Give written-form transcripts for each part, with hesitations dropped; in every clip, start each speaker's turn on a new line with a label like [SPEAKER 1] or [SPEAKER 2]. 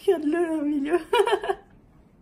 [SPEAKER 1] Regarde-le là au milieu.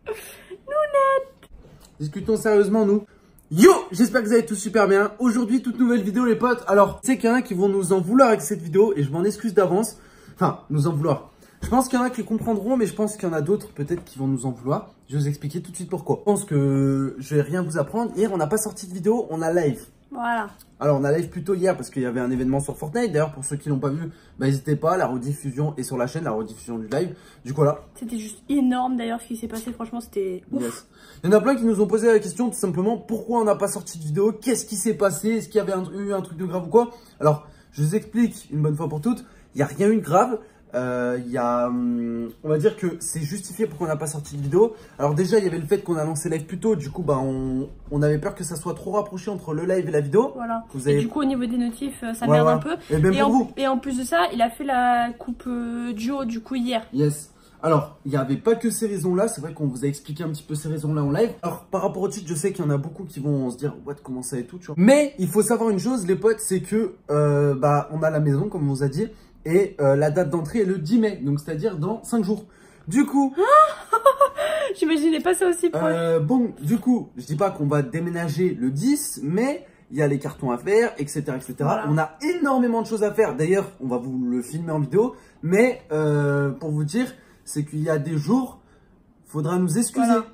[SPEAKER 1] Nounette.
[SPEAKER 2] Discutons sérieusement, nous. Yo, j'espère que vous allez tous super bien. Aujourd'hui, toute nouvelle vidéo, les potes. Alors, je sais qu'il y en a qui vont nous en vouloir avec cette vidéo et je m'en excuse d'avance. Enfin, nous en vouloir. Je pense qu'il y en a qui comprendront, mais je pense qu'il y en a d'autres peut-être qui vont nous en vouloir. Je vais vous expliquer tout de suite pourquoi. Je pense que je vais rien vous apprendre. Hier, on n'a pas sorti de vidéo, on a live.
[SPEAKER 1] Voilà.
[SPEAKER 2] Alors, on a live plutôt hier parce qu'il y avait un événement sur Fortnite. D'ailleurs, pour ceux qui l'ont pas vu, bah, n'hésitez pas. La rediffusion est sur la chaîne, la rediffusion du live. Du coup, là.
[SPEAKER 1] C'était juste énorme d'ailleurs ce qui s'est passé. Franchement, c'était ouf.
[SPEAKER 2] Yes. Il y en a plein qui nous ont posé la question tout simplement pourquoi on n'a pas sorti de vidéo, qu'est-ce qui s'est passé, est-ce qu'il y avait eu un truc de grave ou quoi. Alors, je vous explique une bonne fois pour toutes, il n'y a rien eu de grave. On va dire que c'est justifié pourquoi on n'a pas sorti de vidéo. Alors déjà, il y avait le fait qu'on a lancé live plus tôt. Du coup, bah, on avait peur que ça soit trop rapproché entre le live et la vidéo.
[SPEAKER 1] Voilà.
[SPEAKER 2] Vous avez...
[SPEAKER 1] Et du coup, au niveau des notifs, ça merde un peu.
[SPEAKER 2] Et, même pour vous.
[SPEAKER 1] Et en plus de ça, il a fait la coupe duo du coup hier.
[SPEAKER 2] Yes. Alors, il n'y avait pas que ces raisons-là. C'est vrai qu'on vous a expliqué un petit peu ces raisons-là en live. Alors, par rapport au titre, je sais qu'il y en a beaucoup qui vont se dire « What, comment ça et tout ?» tu vois. Mais il faut savoir une chose, les potes, c'est que bah, on a la maison, comme on vous a dit. Et la date d'entrée est le 10 mai. Donc, c'est-à-dire dans 5 jours. Du coup...
[SPEAKER 1] J'imaginais pas ça aussi proche.
[SPEAKER 2] Bon, du coup, je dis pas qu'on va déménager le 10, mais... il y a les cartons à faire, etc. etc. Voilà. On a énormément de choses à faire. D'ailleurs, on va vous le filmer en vidéo. Mais pour vous dire, c'est qu'il y a des jours, il faudra nous excuser. Voilà.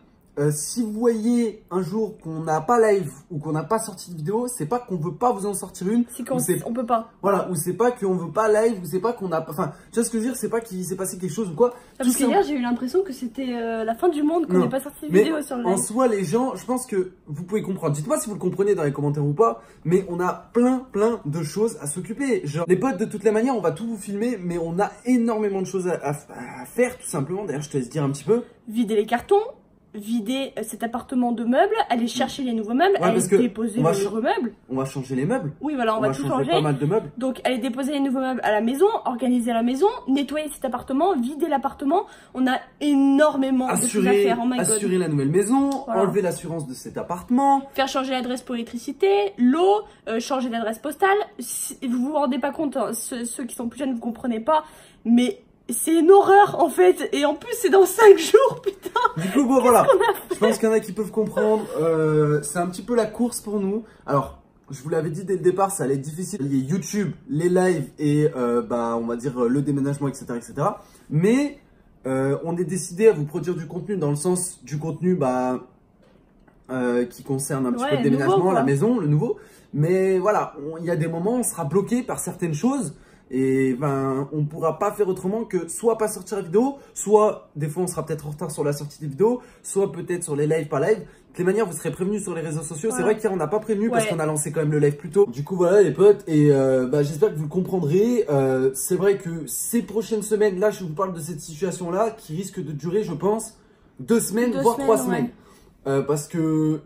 [SPEAKER 2] Si vous voyez un jour qu'on n'a pas live ou qu'on n'a pas sorti de vidéo, c'est pas qu'on veut pas vous en sortir une.
[SPEAKER 1] C'est qu'on peut pas.
[SPEAKER 2] Voilà, ou c'est pas qu'on veut pas live, ou c'est pas qu'on a pas... Enfin, tu vois ce que je veux dire, c'est pas qu'il s'est passé quelque chose ou quoi.
[SPEAKER 1] Parce que hier, j'ai eu l'impression que c'était la fin du monde, qu'on n'ait pas sorti de vidéo sur le live.
[SPEAKER 2] En soi, les gens, je pense que vous pouvez comprendre. Dites-moi si vous le comprenez dans les commentaires ou pas, mais on a plein de choses à s'occuper. Genre, les potes, de toutes les manières, on va tout vous filmer, mais on a énormément de choses à faire, tout simplement. D'ailleurs, je te laisse dire un petit peu.
[SPEAKER 1] Vider les cartons. Vider cet appartement de meubles, aller chercher les nouveaux meubles, aller déposer les nouveaux meubles.
[SPEAKER 2] On va changer les meubles.
[SPEAKER 1] Oui, voilà, on va tout changer.
[SPEAKER 2] Pas mal de meubles.
[SPEAKER 1] Donc, aller déposer les nouveaux meubles à la maison, organiser la maison, nettoyer cet appartement, vider l'appartement. On a énormément de choses à faire. Oh my God.
[SPEAKER 2] Assurer la nouvelle maison, voilà. Enlever l'assurance de cet appartement. Faire
[SPEAKER 1] changer l'adresse pour l'électricité, l'eau, changer l'adresse postale. Si vous vous rendez pas compte, hein, ceux qui sont plus jeunes, vous comprenez pas, mais... c'est une horreur en fait, et en plus c'est dans 5 jours, putain.
[SPEAKER 2] Du coup bon voilà, je pense qu'il y en a qui peuvent comprendre, c'est un petit peu la course pour nous. Alors, je vous l'avais dit dès le départ, ça allait être difficile, il y a YouTube, les lives et bah, on va dire le déménagement, etc. etc. Mais on est décidé à vous produire du contenu dans le sens du contenu bah, qui concerne un petit peu le déménagement, nouveau, la maison, le nouveau. Mais voilà, il y a des moments où on sera bloqué par certaines choses. Et ben, on pourra pas faire autrement que soit pas sortir la vidéo, soit des fois on sera peut-être en retard sur la sortie des vidéos, soit peut-être sur les lives par live. De toutes les manières, vous serez prévenus sur les réseaux sociaux. C'est vrai qu'hier on n'a pas prévenu parce qu'on a lancé quand même le live plus tôt. Du coup voilà les potes, et bah, j'espère que vous le comprendrez. C'est vrai que ces prochaines semaines, là je vous parle de cette situation là qui risque de durer, je pense, 2 semaines, voire 3 semaines. Parce que...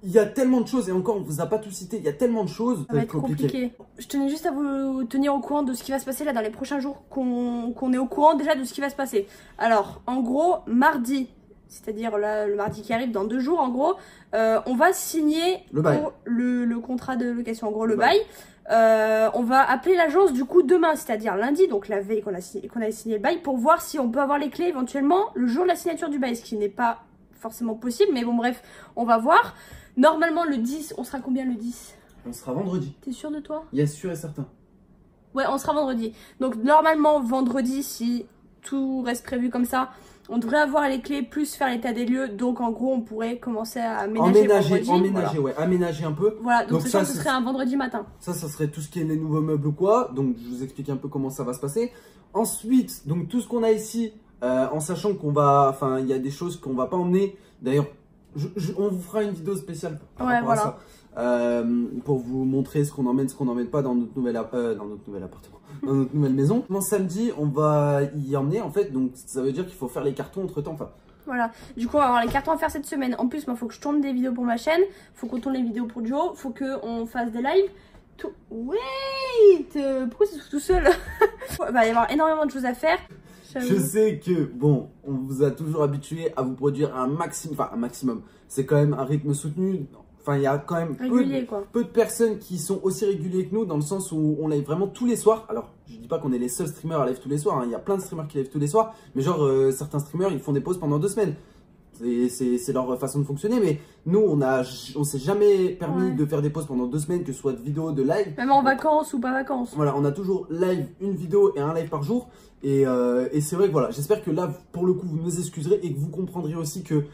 [SPEAKER 2] il y a tellement de choses, et encore on vous a pas tout cité, il y a tellement de choses,
[SPEAKER 1] ça va être compliqué. Je tenais juste à vous tenir au courant de ce qui va se passer là dans les prochains jours, qu'on est au courant déjà de ce qui va se passer. Alors en gros, mardi, c'est-à-dire le mardi qui arrive dans 2 jours en gros, on va signer le contrat de location, en gros le bail. On va appeler l'agence du coup demain, c'est-à-dire lundi, donc la veille qu'on a signé le bail, pour voir si on peut avoir les clés éventuellement le jour de la signature du bail, ce qui n'est pas forcément possible, mais bon bref, on va voir. Normalement, le 10, on sera combien le 10?
[SPEAKER 2] On sera vendredi.
[SPEAKER 1] T'es sûr de toi?
[SPEAKER 2] Yes, sûr et certain.
[SPEAKER 1] Ouais, on sera vendredi. Donc, normalement, vendredi, si tout reste prévu comme ça, on devrait avoir les clés plus faire l'état des lieux. Donc, en gros, on pourrait commencer à aménager un peu. Voilà, donc ça, ce serait un vendredi matin.
[SPEAKER 2] Ça serait tout ce qui est les nouveaux meubles ou quoi. Donc, je vous explique un peu comment ça va se passer. Ensuite, donc tout ce qu'on a ici, en sachant qu'on va... enfin, il y a des choses qu'on va pas emmener. D'ailleurs, on vous fera une vidéo spéciale par rapport à ça, pour vous montrer ce qu'on emmène, ce qu'on n'emmène pas dans notre nouvel appartement, dans notre nouvelle maison. Samedi, on va y emmener en fait, donc ça veut dire qu'il faut faire les cartons entre temps. Enfin,
[SPEAKER 1] voilà, du coup on va avoir les cartons à faire cette semaine. En plus, il faut que je tourne des vidéos pour ma chaîne, faut qu'on tourne les vidéos pour Duo, faut qu'on fasse des lives. Wait, pourquoi c'est tout seul? Il va y avoir énormément de choses à faire.
[SPEAKER 2] Je sais que, bon, on vous a toujours habitué à vous produire un maximum, enfin un maximum, c'est quand même un rythme soutenu, enfin, il y a quand même
[SPEAKER 1] Régulier,
[SPEAKER 2] peu de personnes qui sont aussi réguliers que nous, dans le sens où on live vraiment tous les soirs. Alors, je dis pas qu'on est les seuls streamers à live tous les soirs, hein. Il y a plein de streamers qui live tous les soirs, mais genre, certains streamers, ils font des pauses pendant 2 semaines. C'est leur façon de fonctionner, mais nous, on s'est jamais permis de faire des pauses pendant 2 semaines, que ce soit de vidéo, de live.
[SPEAKER 1] Même en vacances ou pas vacances.
[SPEAKER 2] Voilà, on a toujours live, une vidéo et un live par jour. Et c'est vrai que voilà, j'espère que là, pour le coup, vous nous excuserez et que vous comprendrez aussi que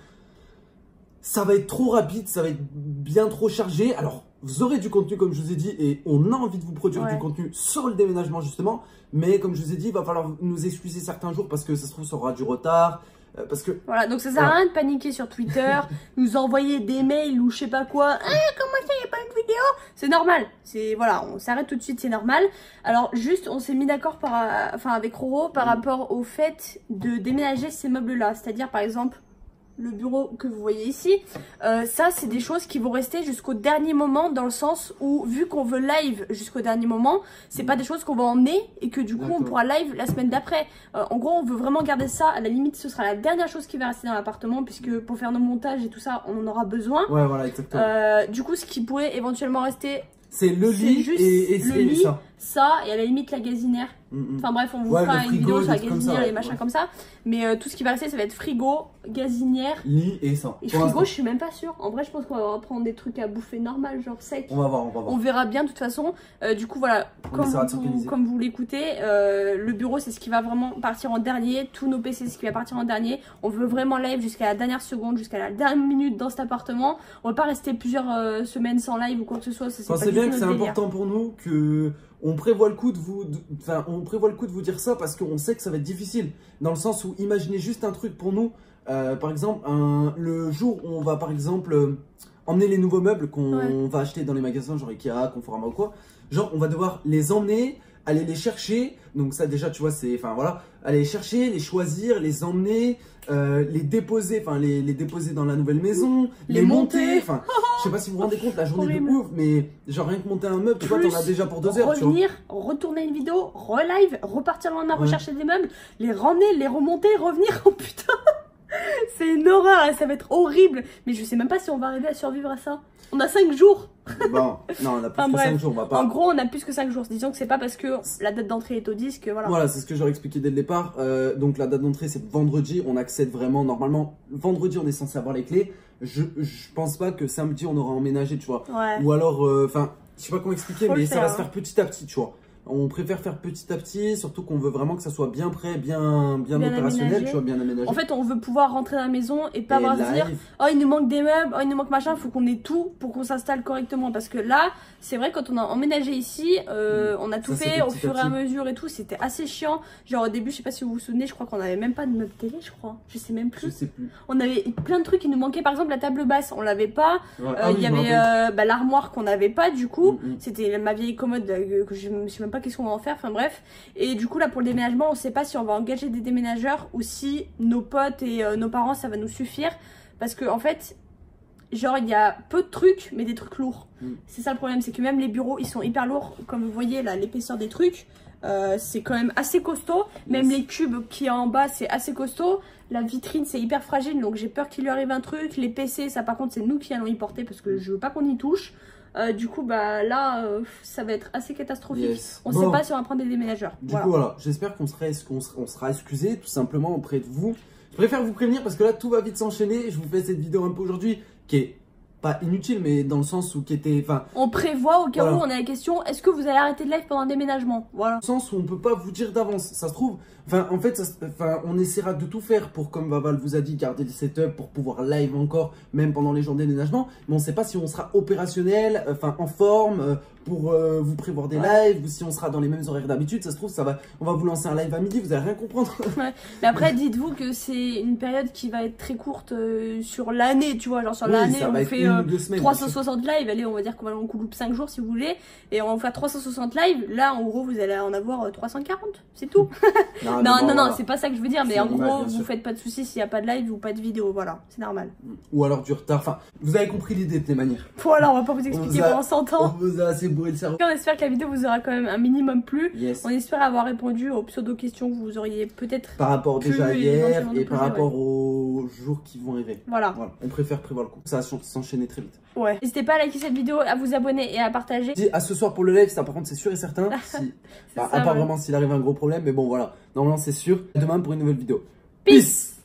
[SPEAKER 2] ça va être trop rapide, ça va être bien trop chargé. Alors, vous aurez du contenu, comme je vous ai dit, et on a envie de vous produire du contenu sur le déménagement, justement. Mais comme je vous ai dit, il va falloir nous excuser certains jours parce que ça se trouve, ça aura du retard. Parce que...
[SPEAKER 1] Voilà, donc ça sert à rien de paniquer sur Twitter, nous envoyer des mails ou je sais pas quoi. Ah, comment ça, il n'y a pas de vidéo? C'est normal. Voilà, on s'arrête tout de suite, c'est normal. Alors, juste, on s'est mis d'accord avec Roro par rapport au fait de déménager ces meubles-là. C'est-à-dire, par exemple, le bureau que vous voyez ici, ça c'est des choses qui vont rester jusqu'au dernier moment, dans le sens où vu qu'on veut live jusqu'au dernier moment, c'est pas des choses qu'on va emmener et que du coup on pourra live la semaine d'après. En gros, on veut vraiment garder ça, à la limite ce sera la dernière chose qui va rester dans l'appartement, puisque pour faire nos montages et tout ça on en aura besoin.
[SPEAKER 2] Ouais, voilà, exactement.
[SPEAKER 1] Du coup, ce qui pourrait éventuellement rester,
[SPEAKER 2] c'est le lit
[SPEAKER 1] juste
[SPEAKER 2] et
[SPEAKER 1] le lit,
[SPEAKER 2] ça.
[SPEAKER 1] et à la limite la gazinière. Enfin bref, on vous fera une vidéo sur la gazinière et machin comme ça. Mais tout ce qui va rester, ça va être frigo, gazinière,
[SPEAKER 2] lit et ça.
[SPEAKER 1] Et frigo, je suis même pas sûre. En vrai, je pense qu'on va prendre des trucs à bouffer normal, genre sec.
[SPEAKER 2] On va voir.
[SPEAKER 1] On verra bien de toute façon. Du coup, voilà, comme vous l'écoutez, le bureau, c'est ce qui va vraiment partir en dernier. Tous nos PC, c'est ce qui va partir en dernier. On veut vraiment live jusqu'à la dernière seconde, jusqu'à la dernière minute dans cet appartement. On va pas rester plusieurs semaines sans live ou quoi que ce soit.
[SPEAKER 2] Pensez bien que c'est important pour nous que... On prévoit le coup de vous dire ça parce qu'on sait que ça va être difficile. Dans le sens où, imaginez juste un truc pour nous. Par exemple, le jour où on va, par exemple, emmener les nouveaux meubles qu'on va acheter dans les magasins, genre Ikea, Conforama ou quoi. Genre, on va devoir les emmener, aller les chercher. Donc ça, déjà, tu vois, c'est... Enfin, voilà. Aller les chercher, les choisir, les emmener, les déposer. Enfin, les déposer dans la nouvelle maison. Les monter. Enfin, je sais pas si vous vous rendez compte, la journée de ouf. Mais genre, rien que monter un meuble, tu vois, t'en as déjà pour 2 heures.
[SPEAKER 1] Revenir, retourner une vidéo, relive, repartir le lendemain, rechercher des meubles, les ramener, les remonter, revenir. Oh putain! C'est une horreur, ça va être horrible. Mais je sais même pas si on va arriver à survivre à ça. On a 5 jours.
[SPEAKER 2] Bon, non, on a plus que 5 jours, on va pas...
[SPEAKER 1] En gros, on a plus que 5 jours. Disons que c'est pas parce que la date d'entrée est au disque, voilà.
[SPEAKER 2] Voilà, c'est ce que j'aurais expliqué dès le départ. Donc la date d'entrée, c'est vendredi. On accède vraiment, normalement, vendredi, on est censé avoir les clés. Je pense pas que samedi, on aura emménagé, tu vois.
[SPEAKER 1] Ouais.
[SPEAKER 2] Ou alors, enfin, je sais pas comment expliquer, mais ça va se faire petit à petit, tu vois. On préfère faire petit à petit, surtout qu'on veut vraiment que ça soit bien prêt, bien opérationnel,
[SPEAKER 1] aménagé.
[SPEAKER 2] Tu vois, bien aménagé.
[SPEAKER 1] En fait, on veut pouvoir rentrer dans la maison et pas avoir à se dire oh, il nous manque des meubles, oh, il nous manque machin, faut qu'on ait tout pour qu'on s'installe correctement. Parce que là, c'est vrai, quand on a emménagé ici, on a tout fait au fur et à mesure et tout, c'était assez chiant. Genre au début, je sais pas si vous vous souvenez, je crois qu'on avait même pas de meubles télé, je crois. Je sais même plus.
[SPEAKER 2] Je sais plus.
[SPEAKER 1] On avait plein de trucs qui nous manquaient, par exemple la table basse, on l'avait pas. Il y avait l'armoire qu'on n'avait pas du coup. C'était ma vieille commode que je sais même pas qu'est-ce qu'on va en faire. Enfin bref, et du coup là pour le déménagement on sait pas si on va engager des déménageurs ou si nos potes et nos parents ça va nous suffire, parce que en fait genre il y a peu de trucs mais des trucs lourds. C'est ça le problème, c'est que même les bureaux ils sont hyper lourds, comme vous voyez là l'épaisseur des trucs, c'est quand même assez costaud, même les cubes qui est en bas c'est assez costaud, la vitrine c'est hyper fragile donc j'ai peur qu'il lui arrive un truc, les PC ça par contre c'est nous qui allons y porter parce que je veux pas qu'on y touche. Du coup, bah là, ça va être assez catastrophique. On sait pas si on va prendre des déménageurs.
[SPEAKER 2] Du coup, voilà, j'espère qu'on sera excusé tout simplement auprès de vous. Je préfère vous prévenir parce que là, tout va vite s'enchaîner. Je vous fais cette vidéo un peu aujourd'hui qui est pas inutile, mais dans le sens où qui était...
[SPEAKER 1] On prévoit au cas où on a la question, est-ce que vous allez arrêter de live pendant un déménagement? Voilà.
[SPEAKER 2] Dans le sens où on peut pas vous dire d'avance. Ça se trouve, en fait, on essaiera de tout faire pour, comme Vaval vous a dit, garder le setup pour pouvoir live encore, même pendant les jours de déménagement. Mais on sait pas si on sera opérationnel, en forme, pour vous prévoir des lives, ou si on sera dans les mêmes horaires d'habitude. Ça se trouve, on va vous lancer un live à midi, vous allez rien comprendre.
[SPEAKER 1] Mais après, dites-vous que c'est une période qui va être très courte sur l'année, tu vois. Genre sur l'année, on fait 360 lives. Allez, on va dire qu'on va en coupe 5 jours si vous voulez. Et on va faire 360 lives. Là, en gros, vous allez en avoir 340. C'est tout. Non, c'est pas ça que je veux dire. Mais en gros, vous faites pas de soucis s'il n'y a pas de live ou pas de vidéo. Voilà, c'est normal.
[SPEAKER 2] Ou alors du retard. Enfin, vous avez compris l'idée de tes manières.
[SPEAKER 1] Voilà, on va pas vous expliquer pendant 100 ans.
[SPEAKER 2] On vous a assez bourré le cerveau.
[SPEAKER 1] On espère que la vidéo vous aura quand même un minimum plu. On espère avoir répondu aux pseudo-questions que vous auriez peut-être
[SPEAKER 2] par rapport déjà hier et par rapport au aux jours qui vont arriver.
[SPEAKER 1] Voilà.
[SPEAKER 2] On préfère prévoir le coup. Ça va s'enchaîner très vite.
[SPEAKER 1] Ouais. N'hésitez pas à liker cette vidéo, à vous abonner et à partager.
[SPEAKER 2] Dis à ce soir pour le live, ça par contre c'est sûr et certain. À part vraiment s'il arrive un gros problème, mais bon voilà. Normalement c'est sûr. Demain pour une nouvelle vidéo. Peace.